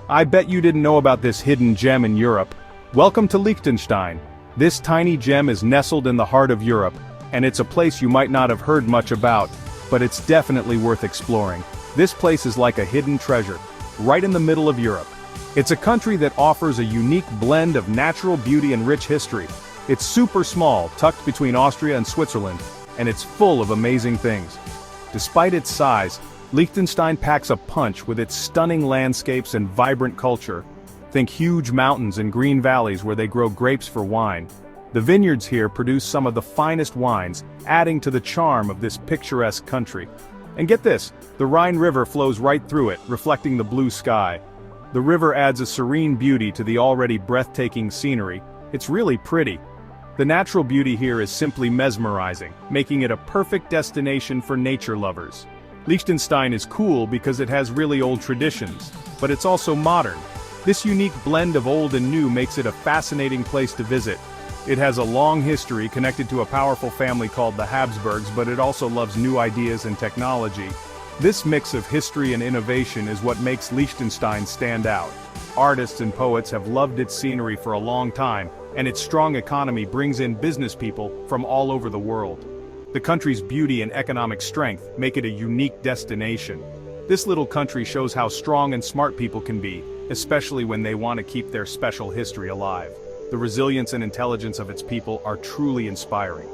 I bet you didn't know about this hidden gem in Europe. Welcome to Liechtenstein. This tiny gem is nestled in the heart of Europe, and it's a place you might not have heard much about, but it's definitely worth exploring. This place is like a hidden treasure, right in the middle of Europe. It's a country that offers a unique blend of natural beauty and rich history. It's super small, tucked between Austria and Switzerland, and it's full of amazing things. Despite its size, Liechtenstein packs a punch with its stunning landscapes and vibrant culture. Think huge mountains and green valleys where they grow grapes for wine. The vineyards here produce some of the finest wines, adding to the charm of this picturesque country. And get this, the Rhine River flows right through it, reflecting the blue sky. The river adds a serene beauty to the already breathtaking scenery. It's really pretty. The natural beauty here is simply mesmerizing, making it a perfect destination for nature lovers. Liechtenstein is cool because it has really old traditions, but it's also modern. This unique blend of old and new makes it a fascinating place to visit. It has a long history connected to a powerful family called the Habsburgs, but it also loves new ideas and technology. This mix of history and innovation is what makes Liechtenstein stand out. Artists and poets have loved its scenery for a long time, and its strong economy brings in business people from all over the world. The country's beauty and economic strength make it a unique destination. This little country shows how strong and smart people can be, especially when they want to keep their special history alive. The resilience and intelligence of its people are truly inspiring.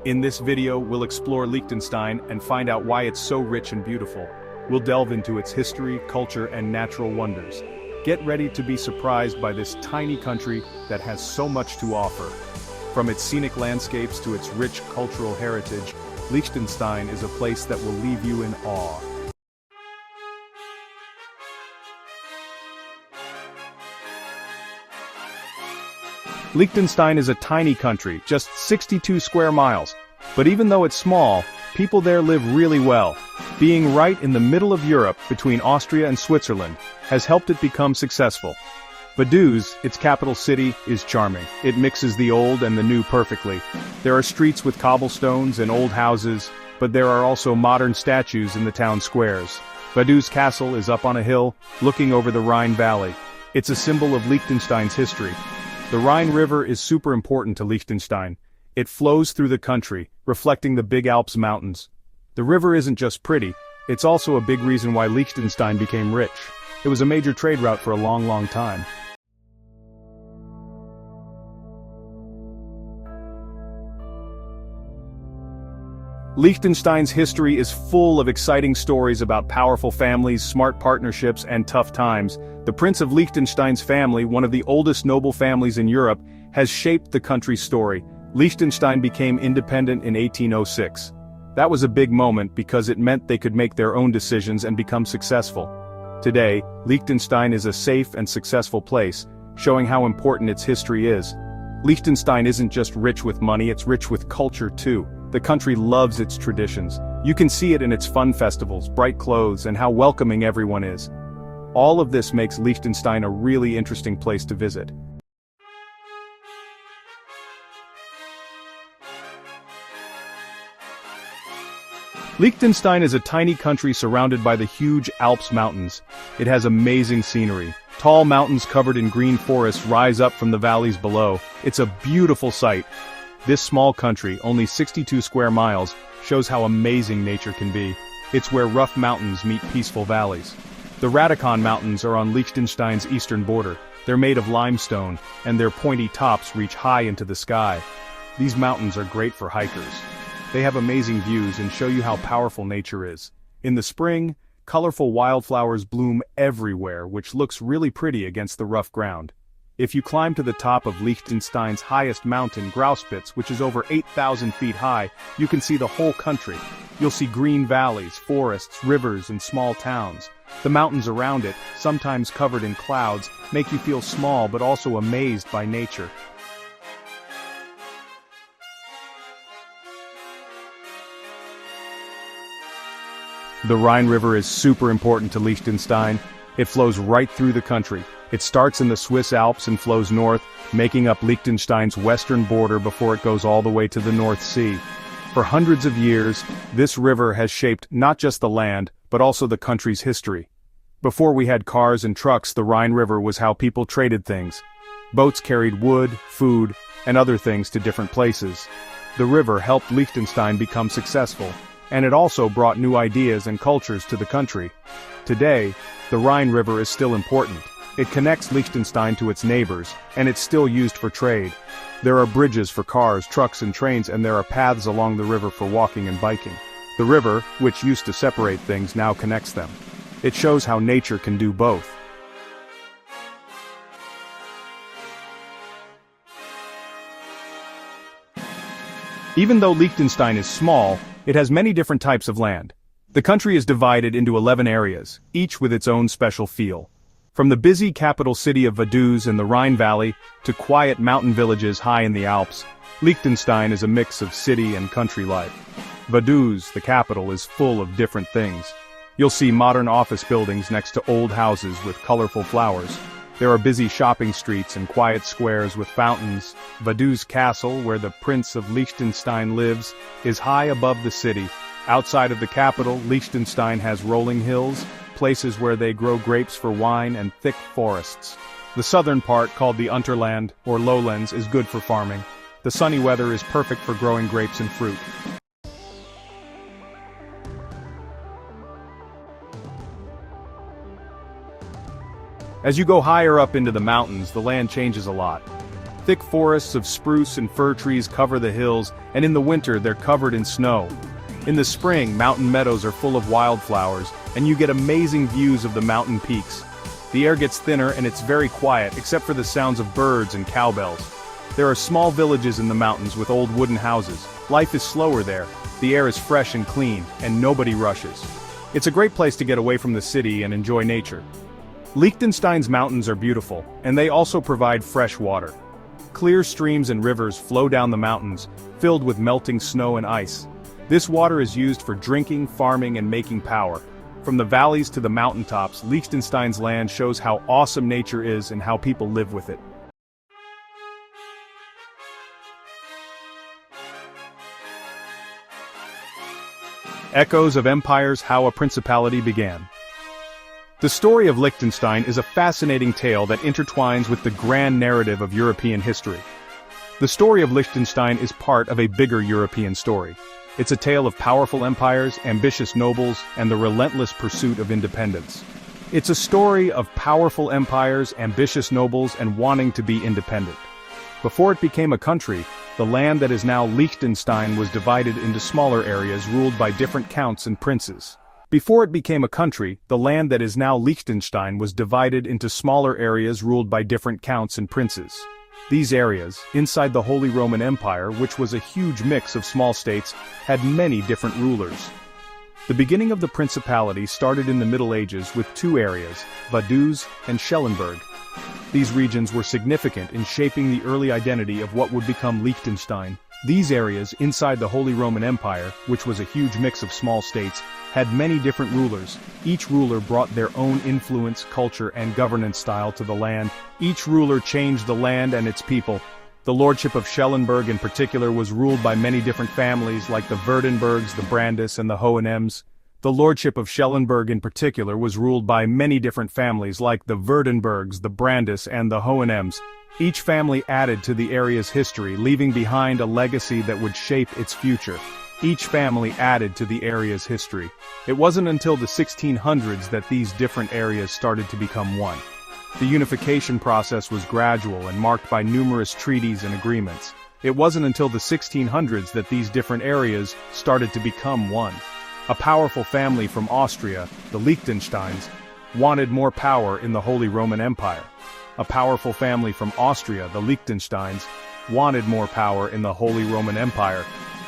In this video, we'll explore Liechtenstein and find out why it's so rich and beautiful. We'll delve into its history, culture, and natural wonders. Get ready to be surprised by this tiny country that has so much to offer. From its scenic landscapes to its rich cultural heritage, Liechtenstein is a place that will leave you in awe. Liechtenstein is a tiny country, just 62 square miles. But even though it's small, people there live really well. Being right in the middle of Europe, between Austria and Switzerland, has helped it become successful. Vaduz, its capital city, is charming. It mixes the old and the new perfectly. There are streets with cobblestones and old houses, but there are also modern statues in the town squares. Vaduz Castle is up on a hill, looking over the Rhine Valley. It's a symbol of Liechtenstein's history. The Rhine River is super important to Liechtenstein. It flows through the country, reflecting the Big Alps mountains. The river isn't just pretty, it's also a big reason why Liechtenstein became rich. It was a major trade route for a long time. Liechtenstein's history is full of exciting stories about powerful families, smart partnerships, and tough times. The Prince of Liechtenstein's family, one of the oldest noble families in Europe, has shaped the country's story. Liechtenstein became independent in 1806. That was a big moment because it meant they could make their own decisions and become successful. Today, Liechtenstein is a safe and successful place, showing how important its history is. Liechtenstein isn't just rich with money, it's rich with culture too. The country loves its traditions. You can see it in its fun festivals, bright clothes, and how welcoming everyone is. All of this makes Liechtenstein a really interesting place to visit. Liechtenstein is a tiny country surrounded by the huge Alps mountains. It has amazing scenery. Tall mountains covered in green forests rise up from the valleys below. It's a beautiful sight. This small country, only 62 square miles, shows how amazing nature can be. It's where rough mountains meet peaceful valleys. The Radikon Mountains are on Liechtenstein's eastern border. They're made of limestone, and their pointy tops reach high into the sky. These mountains are great for hikers. They have amazing views and show you how powerful nature is. In the spring, colorful wildflowers bloom everywhere, which looks really pretty against the rough ground. If you climb to the top of Liechtenstein's highest mountain, Grauspitz, which is over 8,000 feet high, you can see the whole country. You'll see green valleys, forests, rivers, and small towns. The mountains around it, sometimes covered in clouds, make you feel small but also amazed by nature. The Rhine River is super important to Liechtenstein. It flows right through the country. It starts in the Swiss Alps and flows north, making up Liechtenstein's western border before it goes all the way to the North Sea. For hundreds of years, this river has shaped not just the land, but also the country's history. Before we had cars and trucks, the Rhine River was how people traded things. Boats carried wood, food, and other things to different places. The river helped Liechtenstein become successful, and it also brought new ideas and cultures to the country. Today, the Rhine River is still important. It connects Liechtenstein to its neighbors, and it's still used for trade. There are bridges for cars, trucks and trains, and there are paths along the river for walking and biking. The river, which used to separate things, now connects them. It shows how nature can do both. Even though Liechtenstein is small, it has many different types of land. The country is divided into 11 areas, each with its own special feel. From the busy capital city of Vaduz in the Rhine Valley, to quiet mountain villages high in the Alps, Liechtenstein is a mix of city and country life. Vaduz, the capital, is full of different things. You'll see modern office buildings next to old houses with colorful flowers. There are busy shopping streets and quiet squares with fountains. Vaduz Castle, where the Prince of Liechtenstein lives, is high above the city. Outside of the capital, Liechtenstein has rolling hills, places where they grow grapes for wine, and thick forests. The southern part, called the Unterland, or lowlands, is good for farming. The sunny weather is perfect for growing grapes and fruit. As you go higher up into the mountains, the land changes a lot. Thick forests of spruce and fir trees cover the hills, and in the winter they're covered in snow. In the spring, mountain meadows are full of wildflowers, and you get amazing views of the mountain peaks. The air gets thinner and it's very quiet, except for the sounds of birds and cowbells. There are small villages in the mountains with old wooden houses. Life is slower there, the air is fresh and clean, and nobody rushes. It's a great place to get away from the city and enjoy nature. Liechtenstein's mountains are beautiful, and they also provide fresh water. Clear streams and rivers flow down the mountains, filled with melting snow and ice. This water is used for drinking, farming, and making power. From the valleys to the mountaintops, Liechtenstein's land shows how awesome nature is and how people live with it. Echoes of Empires: How a Principality Began. The story of Liechtenstein is a fascinating tale that intertwines with the grand narrative of European history. The story of Liechtenstein is part of a bigger European story. It's a tale of powerful empires, ambitious nobles, and the relentless pursuit of independence. It's a story of powerful empires, ambitious nobles, and wanting to be independent. Before it became a country, the land that is now Liechtenstein was divided into smaller areas ruled by different counts and princes. Before it became a country, the land that is now Liechtenstein was divided into smaller areas ruled by different counts and princes. These areas, inside the Holy Roman Empire, which was a huge mix of small states, had many different rulers. The beginning of the principality started in the Middle Ages with two areas, Vaduz and Schellenberg. These regions were significant in shaping the early identity of what would become Liechtenstein. These areas, inside the Holy Roman Empire, which was a huge mix of small states, had many different rulers. Each ruler brought their own influence, culture, and governance style to the land. Each ruler changed the land and its people. The lordship of Schellenberg in particular was ruled by many different families like the Württembergs, the Brandis, and the Hohenems. The lordship of Schellenberg in particular was ruled by many different families like the Württembergs, the Brandis, and the Hohenems. Each family added to the area's history, leaving behind a legacy that would shape its future. Each family added to the area's history. It wasn't until the 1600s that these different areas started to become one. The unification process was gradual and marked by numerous treaties and agreements. It wasn't until the 1600s that these different areas started to become one. A powerful family from Austria, the Liechtensteins, wanted more power in the Holy Roman Empire. A powerful family from Austria, the Liechtensteins, wanted more power in the Holy Roman Empire.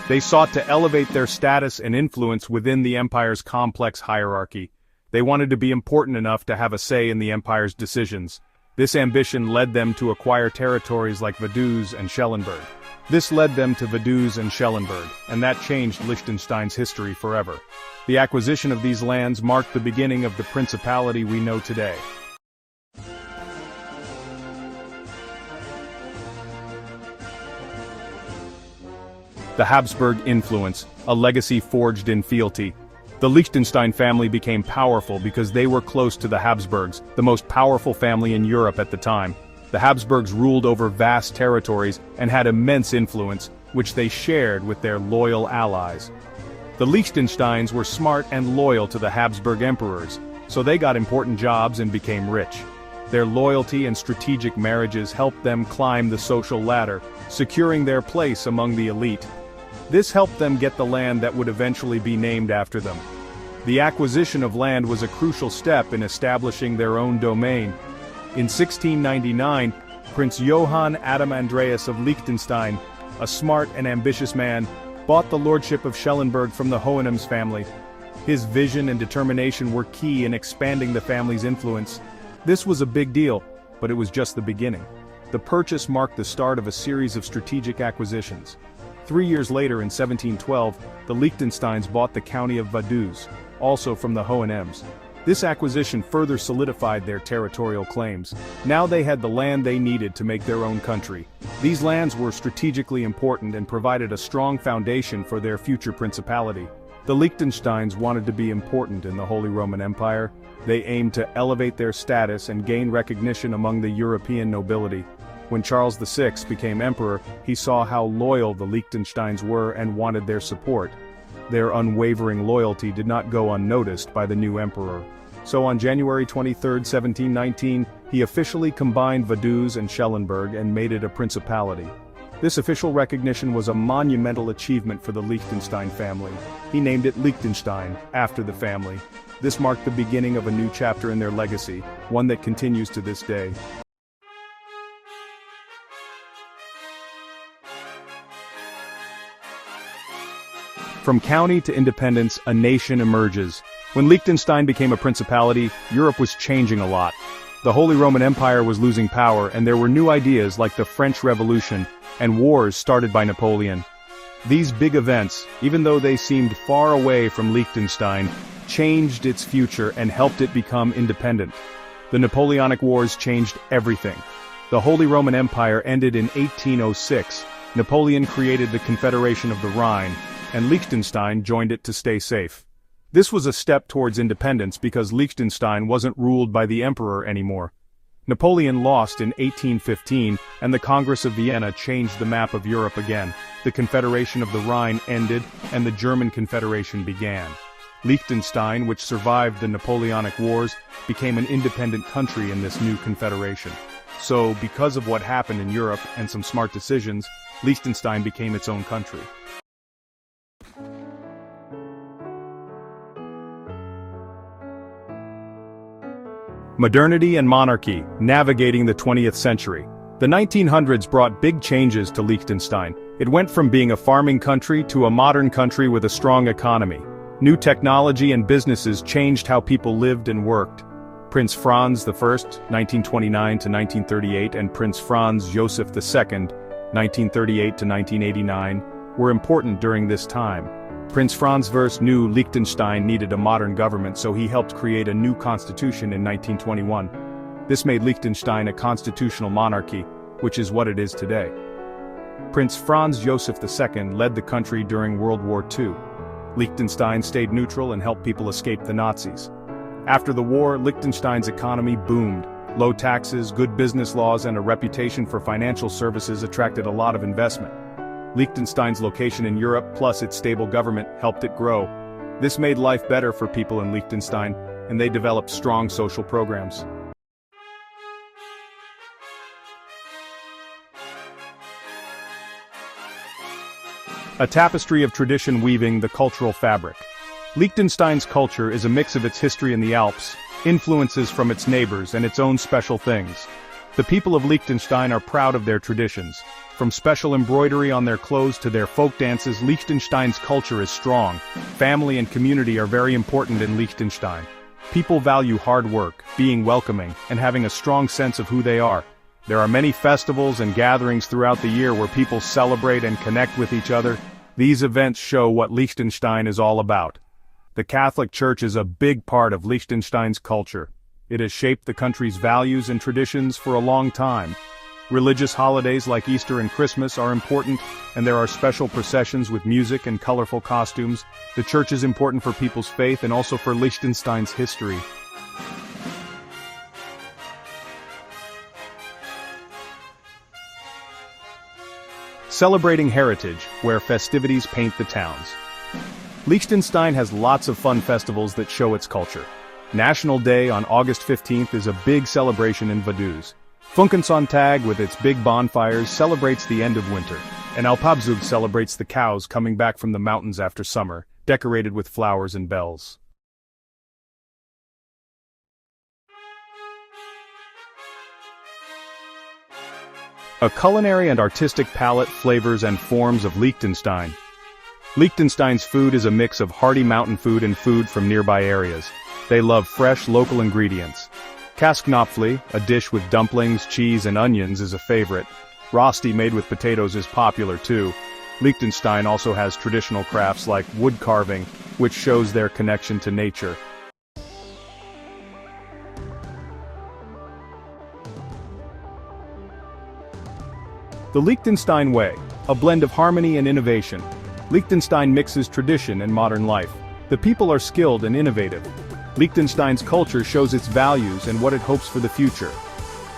They sought to elevate their status and influence within the empire's complex hierarchy. They wanted to be important enough to have a say in the empire's decisions. This ambition led them to acquire territories like Vaduz and Schellenberg. This led them to Vaduz and Schellenberg, and that changed Liechtenstein's history forever. The acquisition of these lands marked the beginning of the principality we know today. The Habsburg influence, a legacy forged in fealty. The Liechtenstein family became powerful because they were close to the Habsburgs, the most powerful family in Europe at the time. The Habsburgs ruled over vast territories and had immense influence, which they shared with their loyal allies. The Liechtensteins were smart and loyal to the Habsburg emperors, so they got important jobs and became rich. Their loyalty and strategic marriages helped them climb the social ladder, securing their place among the elite. This helped them get the land that would eventually be named after them. The acquisition of land was a crucial step in establishing their own domain. In 1699, Prince Johann Adam Andreas of Liechtenstein, a smart and ambitious man, bought the lordship of Schellenberg from the Hohenems family. His vision and determination were key in expanding the family's influence. This was a big deal, but it was just the beginning. The purchase marked the start of a series of strategic acquisitions. 3 years later in 1712, the Liechtensteins bought the county of Vaduz, also from the Hohenems. This acquisition further solidified their territorial claims. Now they had the land they needed to make their own country. These lands were strategically important and provided a strong foundation for their future principality. The Liechtensteins wanted to be important in the Holy Roman Empire. They aimed to elevate their status and gain recognition among the European nobility. When Charles VI became emperor, he saw how loyal the Liechtensteins were and wanted their support. Their unwavering loyalty did not go unnoticed by the new emperor. So on January 23, 1719, he officially combined Vaduz and Schellenberg and made it a principality. This official recognition was a monumental achievement for the Liechtenstein family. He named it Liechtenstein, after the family. This marked the beginning of a new chapter in their legacy, one that continues to this day. From county to independence, a nation emerges. When Liechtenstein became a principality, Europe was changing a lot. The Holy Roman Empire was losing power, and there were new ideas like the French Revolution and wars started by Napoleon. These big events, even though they seemed far away from Liechtenstein, changed its future and helped it become independent. The Napoleonic Wars changed everything. The Holy Roman Empire ended in 1806. Napoleon created the Confederation of the Rhine, and Liechtenstein joined it to stay safe. This was a step towards independence because Liechtenstein wasn't ruled by the emperor anymore. Napoleon lost in 1815, and the Congress of Vienna changed the map of Europe again. The Confederation of the Rhine ended, and the German Confederation began. Liechtenstein, which survived the Napoleonic Wars, became an independent country in this new confederation. So, because of what happened in Europe and some smart decisions, Liechtenstein became its own country. Modernity and monarchy, navigating the 20th century. The 1900s brought big changes to Liechtenstein. It went from being a farming country to a modern country with a strong economy. New technology and businesses changed how people lived and worked. Prince Franz I, 1929 to 1938, and Prince Franz Joseph II, 1938 to 1989, were important during this time. Prince Franz I knew Liechtenstein needed a modern government, so he helped create a new constitution in 1921. This made Liechtenstein a constitutional monarchy, which is what it is today. Prince Franz Joseph II led the country during World War II. Liechtenstein stayed neutral and helped people escape the Nazis. After the war, Liechtenstein's economy boomed. Low taxes, good business laws, and a reputation for financial services attracted a lot of investment. Liechtenstein's location in Europe, plus its stable government, helped it grow. This made life better for people in Liechtenstein, and they developed strong social programs. A tapestry of tradition weaving the cultural fabric. Liechtenstein's culture is a mix of its history in the Alps, influences from its neighbors, and its own special things. The people of Liechtenstein are proud of their traditions. From special embroidery on their clothes to their folk dances, Liechtenstein's culture is strong. Family and community are very important in Liechtenstein. People value hard work, being welcoming, and having a strong sense of who they are. There are many festivals and gatherings throughout the year where people celebrate and connect with each other. These events show what Liechtenstein is all about. The Catholic Church is a big part of Liechtenstein's culture. It has shaped the country's values and traditions for a long time. Religious holidays like Easter and Christmas are important, and there are special processions with music and colorful costumes. The church is important for people's faith and also for Liechtenstein's history. Celebrating heritage, where festivities paint the towns. Liechtenstein has lots of fun festivals that show its culture. National Day on August 15th is a big celebration in Vaduz. Funkensonntag with its big bonfires celebrates the end of winter, and Habsburg celebrates the cows coming back from the mountains after summer, decorated with flowers and bells. A culinary and artistic palette, flavors and forms of Liechtenstein. Liechtenstein's food is a mix of hearty mountain food and food from nearby areas. They love fresh, local ingredients. Käsknöpfli, a dish with dumplings, cheese and onions, is a favorite. Rosti made with potatoes is popular too. Liechtenstein also has traditional crafts like wood carving, which shows their connection to nature. The Liechtenstein Way, a blend of harmony and innovation. Liechtenstein mixes tradition and modern life. The people are skilled and innovative. Liechtenstein's culture shows its values and what it hopes for the future.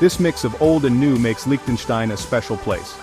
This mix of old and new makes Liechtenstein a special place.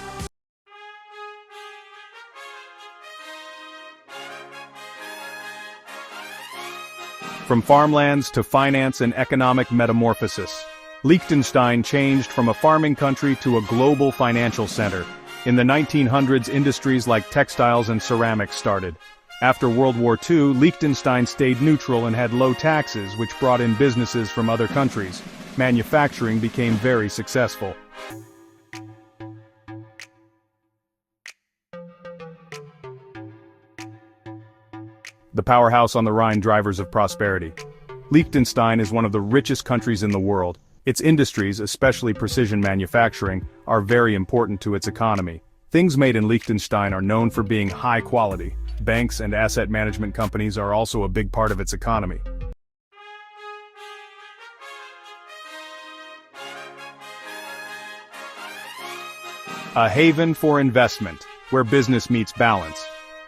From farmlands to finance and economic metamorphosis, Liechtenstein changed from a farming country to a global financial center. In the 1900s, industries like textiles and ceramics started. After World War II, Liechtenstein stayed neutral and had low taxes, which brought in businesses from other countries. Manufacturing became very successful. The powerhouse on the Rhine, drivers of prosperity. Liechtenstein is one of the richest countries in the world. Its industries, especially precision manufacturing, are very important to its economy. Things made in Liechtenstein are known for being high quality. Banks and asset management companies are also a big part of its economy. A haven for investment, where business meets balance.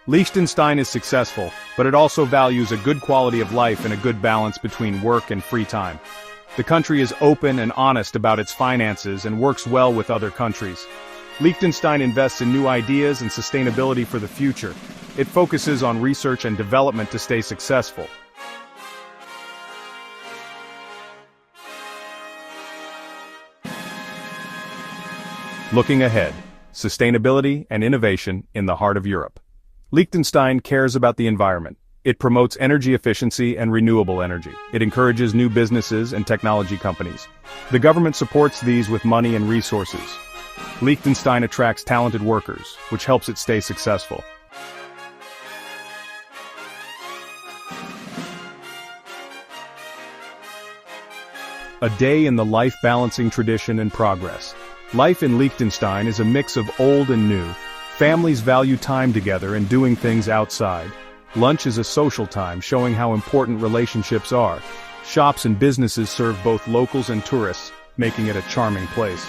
Liechtenstein is successful, but it also values a good quality of life and a good balance between work and free time. The country is open and honest about its finances and works well with other countries. Liechtenstein invests in new ideas and sustainability for the future. It focuses on research and development to stay successful. Looking ahead, sustainability and innovation in the heart of Europe. Liechtenstein cares about the environment. It promotes energy efficiency and renewable energy. It encourages new businesses and technology companies. The government supports these with money and resources. Liechtenstein attracts talented workers, which helps it stay successful. A day in the life, balancing tradition and progress. Life in Liechtenstein is a mix of old and new. Families value time together and doing things outside. Lunch is a social time, showing how important relationships are. Shops and businesses serve both locals and tourists, making it a charming place.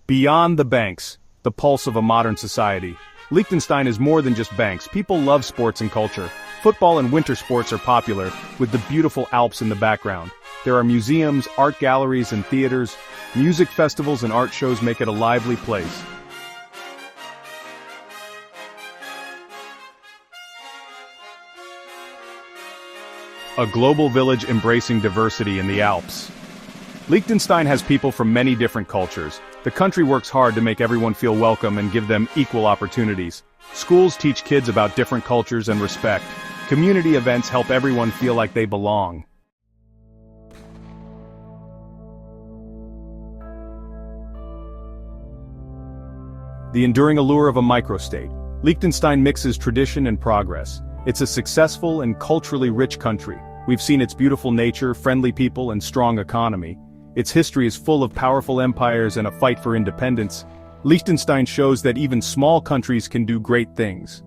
Beyond the banks, the pulse of a modern society. Liechtenstein is more than just banks. People love sports and culture. Football and winter sports are popular, with the beautiful Alps in the background. There are museums, art galleries and theaters. Music festivals and art shows make it a lively place. A global village embracing diversity in the Alps. Liechtenstein has people from many different cultures. The country works hard to make everyone feel welcome and give them equal opportunities. Schools teach kids about different cultures and respect. Community events help everyone feel like they belong. The enduring allure of a microstate. Liechtenstein mixes tradition and progress. It's a successful and culturally rich country. We've seen its beautiful nature, friendly people, and strong economy. Its history is full of powerful empires and a fight for independence. Liechtenstein shows that even small countries can do great things.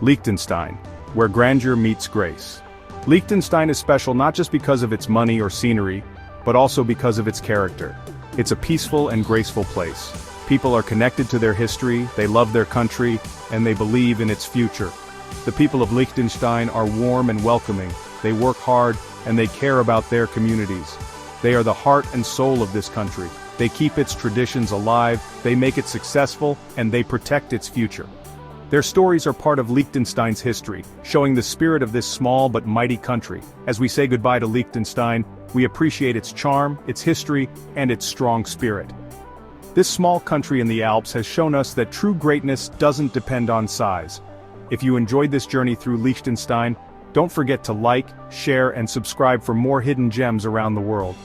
Liechtenstein, where grandeur meets grace. Liechtenstein is special not just because of its money or scenery, but also because of its character. It's a peaceful and graceful place. People are connected to their history, they love their country, and they believe in its future. The people of Liechtenstein are warm and welcoming, they work hard, and they care about their communities. They are the heart and soul of this country. They keep its traditions alive, they make it successful, and they protect its future. Their stories are part of Liechtenstein's history, showing the spirit of this small but mighty country. As we say goodbye to Liechtenstein, we appreciate its charm, its history, and its strong spirit. This small country in the Alps has shown us that true greatness doesn't depend on size. If you enjoyed this journey through Liechtenstein, don't forget to like, share, and subscribe for more hidden gems around the world.